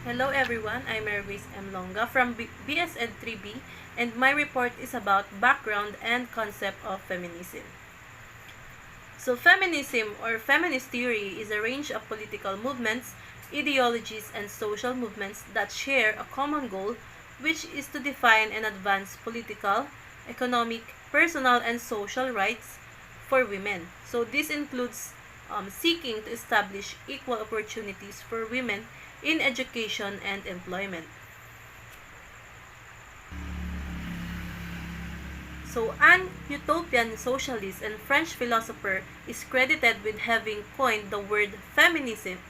Hello everyone, I'm Marygrace M. Longa from BSN 3B and my report is about background and concept of feminism. So feminism or feminist theory is a range of political movements, ideologies, and social movements that share a common goal, which is to define and advance political, economic, personal, and social rights for women. So this includes seeking to establish equal opportunities for women in education and employment. So, an utopian socialist and French philosopher is credited with having coined the word feminism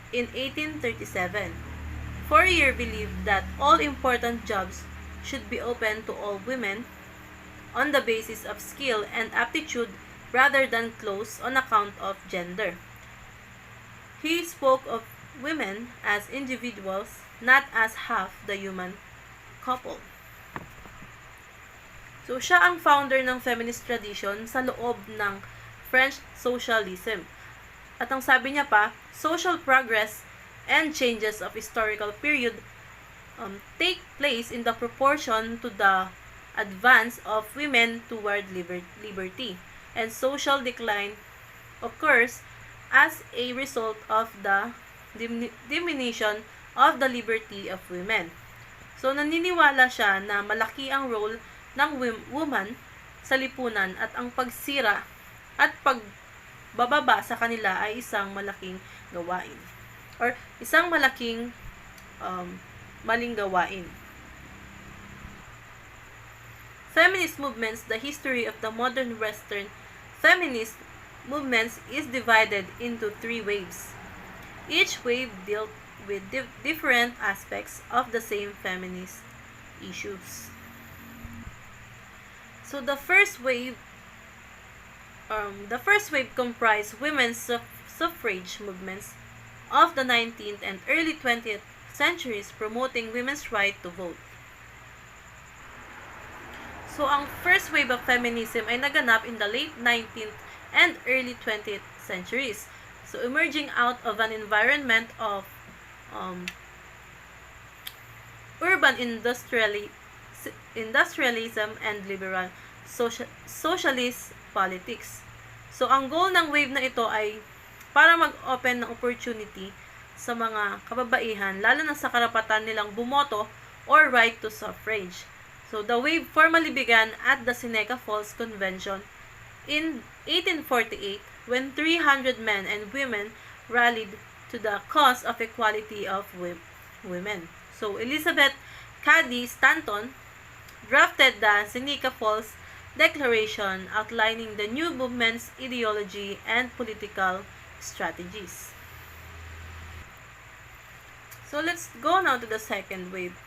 in 1837. Fourier believed that all important jobs should be open to all women on the basis of skill and aptitude rather than closed on account of gender. He spoke of women as individuals, not as half the human couple. So, siya ang founder ng feminist tradition sa loob ng French socialism. At ang sabi niya pa, social progress and changes of historical period take place in the proportion to the advance of women toward liberty. And social decline occurs as a result of the diminution of the liberty of women. So, naniniwala siya na malaki ang role ng woman sa lipunan at ang pagsira at pagbababa sa kanila ay isang malaking gawain or isang malaking maling gawain. Feminist movements, the history of the modern Western feminist movements is divided into three waves. Each wave dealt with different aspects of the same feminist issues. So the first wave comprised women's suffrage movements of the 19th and early 20th centuries promoting women's right to vote. So ang first wave of feminism ay naganap in the late 19th and early 20th centuries. So emerging out of an environment of urban industrialism and liberal socialist politics. So, ang goal ng wave na ito ay para mag-open ng opportunity sa mga kababaihan, lalo na sa karapatan nilang bumoto or right to suffrage. So, the wave formally began at the Seneca Falls Convention in 1848 when 300 men and women rallied to the cause of equality of women. So, Elizabeth Cady Stanton drafted the Seneca Falls Declaration outlining the new movement's ideology and political strategies. So let's go now to the second wave.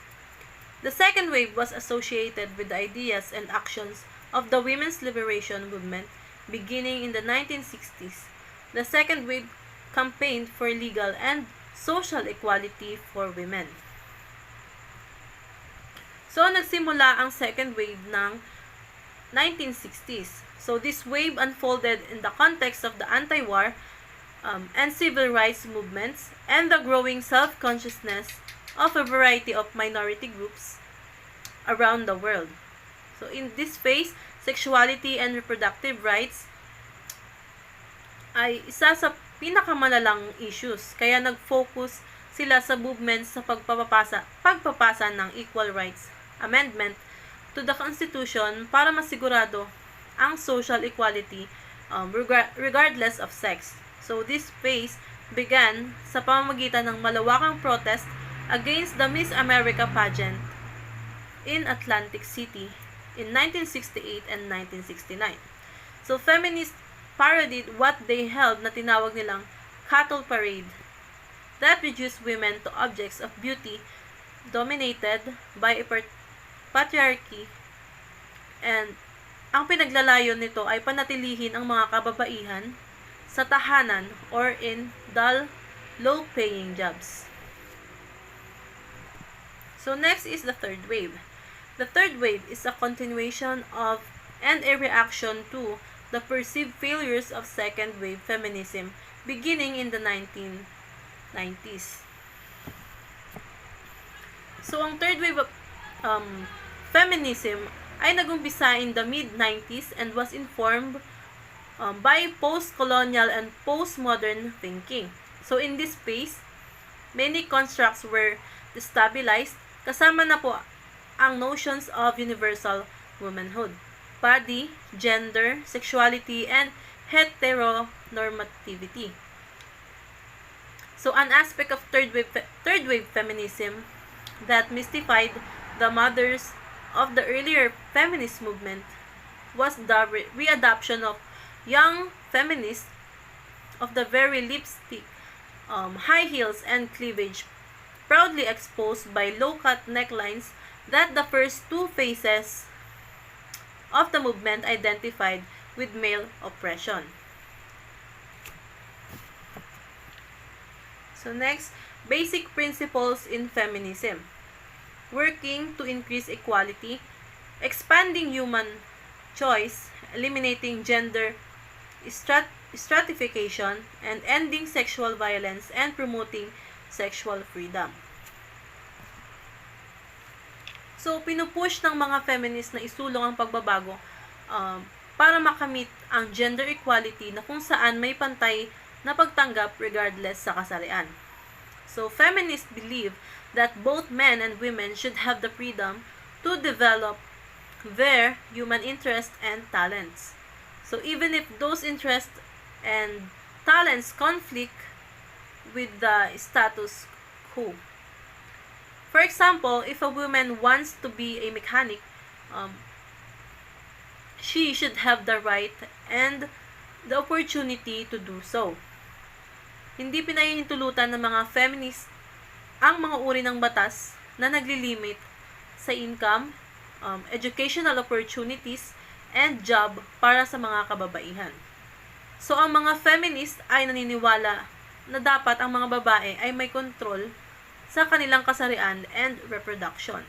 The second wave was associated with the ideas and actions of the women's liberation movement beginning in the 1960s. The second wave campaigned for legal and social equality for women. So, nagsimula ang second wave ng 1960s. So, this wave unfolded in the context of the anti-war and civil rights movements and the growing self-consciousness of a variety of minority groups around the world. So, in this phase, sexuality and reproductive rights ay isa sa pinakamalalang issues. Kaya nag-focus sila sa movements sa pagpapasa ng Equal Rights Amendment to the Constitution para masigurado ang social equality regardless of sex. So, this phase began sa pamamagitan ng malawakang protest against the Miss America pageant in Atlantic City in 1968 and 1969. So, feminists parodied what they held na tinawag nilang cattle parade that reduced women to objects of beauty dominated by a patriarchy, and ang pinaglalayon nito ay panatilihin ang mga kababaihan sa tahanan or in dull, low-paying jobs. So next is the third wave. The third wave is a continuation of and a reaction to the perceived failures of second wave feminism beginning in the 1990s. So, ang third wave of feminism ay nagumpisa in the mid-90s and was informed by post-colonial and postmodern thinking. So, in this space, many constructs were destabilized, kasama na po ang notions of universal womanhood, body, gender, sexuality, and heteronormativity. So, an aspect of third wave feminism that mystified the mothers of the earlier feminist movement was the readoption of young feminists of the very lipstick, high heels, and cleavage, proudly exposed by low-cut necklines that the first two phases of the movement identified with male oppression. So next, basic principles in feminism. Working to increase equality, expanding human choice, eliminating gender stratification, and ending sexual violence and promoting sexual freedom. So, pinupush ng mga feminist na isulong ang pagbabago para makamit ang gender equality na kung saan may pantay na pagtanggap regardless sa kasarian. So, feminists believe that both men and women should have the freedom to develop their human interests and talents. So, even if those interests and talents conflict with the status quo. For example, if a woman wants to be a mechanic, she should have the right and the opportunity to do so. Hindi pinahihintulutan ng mga feminist ang mga uri ng batas na naglilimit sa income, educational opportunities, and job para sa mga kababaihan. So, ang mga feminist ay naniniwala na dapat ang mga babae ay may control sa kanilang kasarian and reproduction.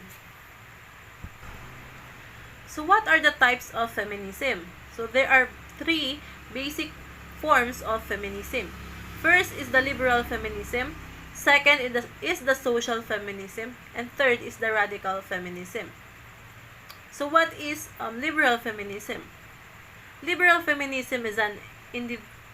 So, what are the types of feminism? So, there are three basic forms of feminism. First is the liberal feminism, second is the social feminism, and third is the radical feminism. So, what is liberal feminism? Liberal feminism is an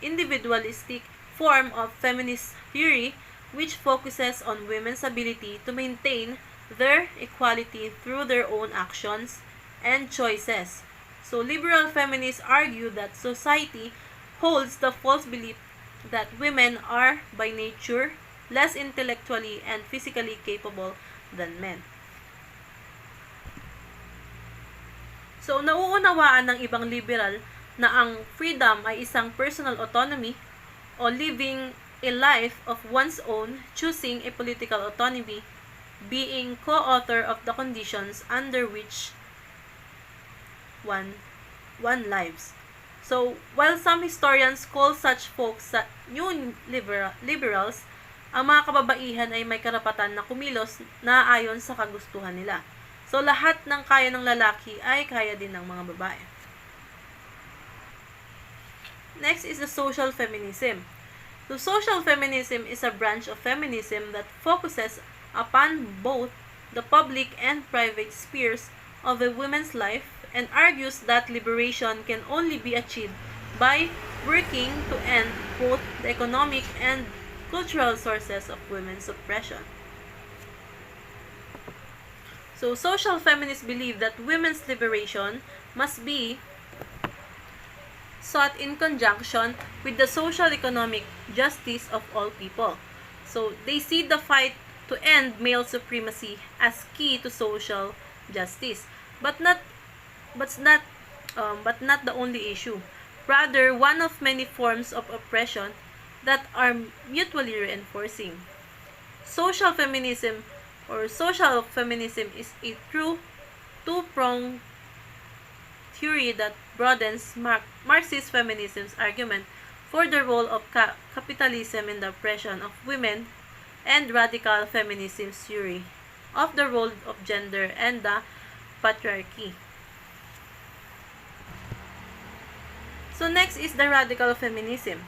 individualistic form of feminist theory which focuses on women's ability to maintain their equality through their own actions and choices. So, liberal feminists argue that society holds the false belief that women are, by nature, less intellectually and physically capable than men. So, nauunawaan ng ibang liberal na ang freedom ay isang personal autonomy o living a life of one's own, choosing a political autonomy, being co-author of the conditions under which one lives. So, while some historians call such folks new liberals, ang mga kababaihan ay may karapatan na kumilos na ayon sa kagustuhan nila. So, lahat ng kaya ng lalaki ay kaya din ng mga babae. Next is the social feminism. So, social feminism is a branch of feminism that focuses upon both the public and private spheres of a woman's life and argues that liberation can only be achieved by working to end both the economic and cultural sources of women's oppression. So, social feminists believe that women's liberation must be sought in conjunction with the social economic justice of all people. So, they see the fight to end male supremacy as key to social justice, but not the only issue. Rather, one of many forms of oppression that are mutually reinforcing. Social feminism is a true two-pronged theory that broadens Marxist feminism's argument for the role of capitalism in the oppression of women and radical feminism's theory of the role of gender and the patriarchy. So next is the radical feminism.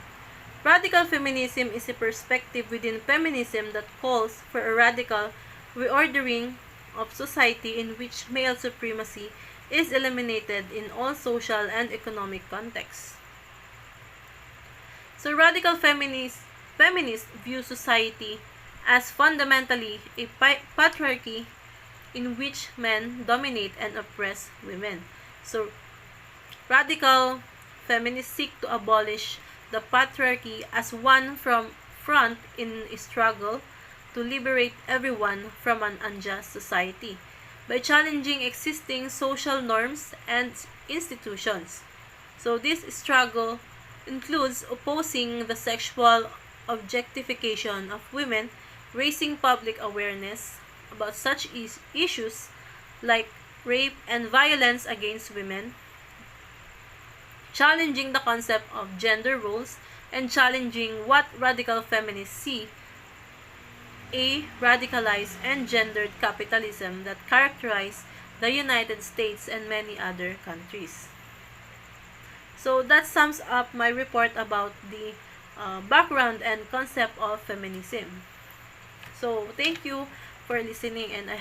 Radical feminism is a perspective within feminism that calls for a radical reordering of society in which male supremacy is eliminated in all social and economic contexts. So radical feminists view society as fundamentally a patriarchy in which men dominate and oppress women. So radical feminists seek to abolish the patriarchy as one front in a struggle to liberate everyone from an unjust society by challenging existing social norms and institutions. So this struggle includes opposing the sexual objectification of women, raising public awareness about such issues like rape and violence against women, challenging the concept of gender roles, and challenging what radical feminists see a radicalized and gendered capitalism that characterize the United States and many other countries. So that sums up my report about the background and concept of feminism. So thank you for listening, and I hope